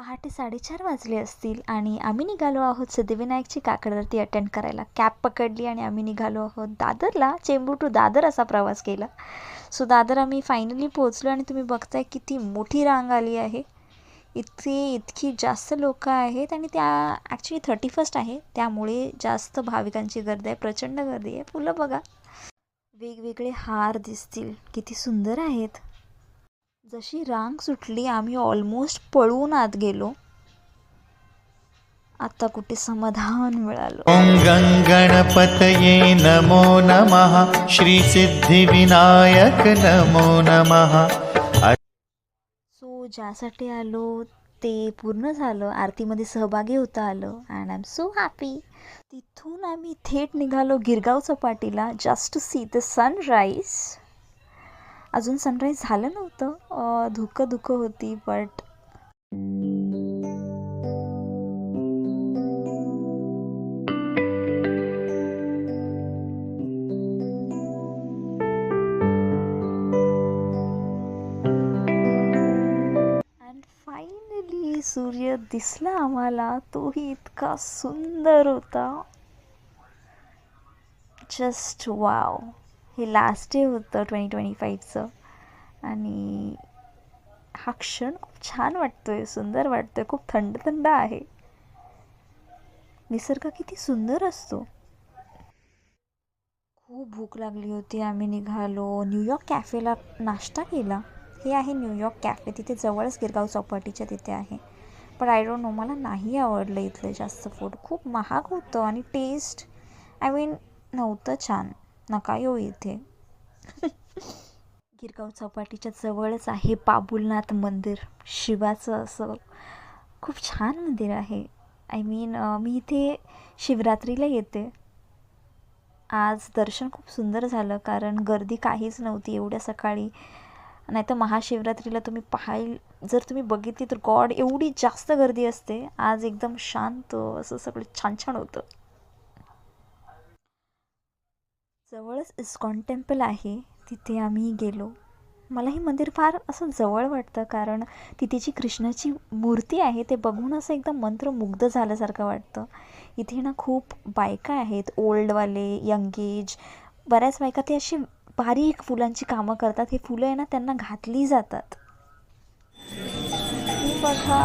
पहाटे 4:30 वाजले असतील आणि आम्ही निघालो आहोत सिद्धिविनायकची काकड आरती अटेंड करायला. कॅब पकडली आणि आम्ही निघालो आहोत दादरला. चेंबूर टू दादर असा प्रवास केला. सो दादर आम्ही फायनली पोहोचलो आणि तुम्ही बघताय किती मोठी रांग आली आहे. इतकी जास्त लोकं आहेत आणि त्या ॲक्च्युली 31st आहे, त्यामुळे जास्त भाविकांची गर्दी आहे. प्रचंड गर्दी आहे. फुलं बघा, वेगवेगळे हार दिसतील, किती सुंदर आहेत. जशी रांग सुटली आम्ही ऑलमोस्ट पळून आत गेलो. आता कुठे समाधान मिळालं. ओम गणपतये नमो नमः. श्री सिद्धिविनायक नमो नमः. सो ज्यासाठी आलो ते पूर्ण झालं. आरतीमध्ये सहभागी होता आलं and I am so happy. तिथून आम्ही थेट निघालो गिरगाव चौपाटीला just to see the sunrise. अजून सनराईज झालं नव्हतं, धुकं होती बट अँड फायनली सूर्य दिसला आम्हाला. तोही इतका सुंदर होता. Just wow. हे लास्ट डे होतं 2025चं आणि हा क्षण खूप छान वाटतोय, सुंदर वाटतोय, खूप थंड आहे. निसर्ग किती सुंदर असतो. खूप भूक लागली होती. आम्ही निघालो न्यूयॉर्क कॅफेला नाश्ता केला. हे आहे न्यूयॉर्क कॅफे, तिथे जवळच गिरगाव चौपाटीच्या तिथे आहे. पण आय डोंट नो, मला नाही आवडलं इथलं जास्त फूड. खूप महाग होतं आणि टेस्ट आय मीन नव्हतं छान. नका येऊ इथे. गिरगाव चौपाटीच्या जवळच आहे बाबुलनाथ मंदिर. शिवाचं असं खूप छान मंदिर आहे. आय मीन मी इथे शिवरात्रीला येते. आज दर्शन खूप सुंदर झालं कारण गर्दी काहीच नव्हती एवढ्या सकाळी. नाहीतर महाशिवरात्रीला जर तुम्ही बघितली तर गॉड एवढी जास्त गर्दी असते. आज एकदम शांत असं सगळं छान होतं. जवळच इस्कॉन टेम्पल आहे, तिथे आम्ही गेलो. मला हे मंदिर फार असं जवळ वाटतं कारण तिथे जी कृष्णाची मूर्ती आहे ते बघून असं एकदम मंत्रमुग्ध झाल्यासारखं वाटतं. इथे ना खूप बायका आहेत, ओल्डवाले, यंग एज. बऱ्याच बायका ते अशी बारीक फुलांची कामं करतात. हे फुलं आहे ना त्यांना घातली जातात. हे बघा,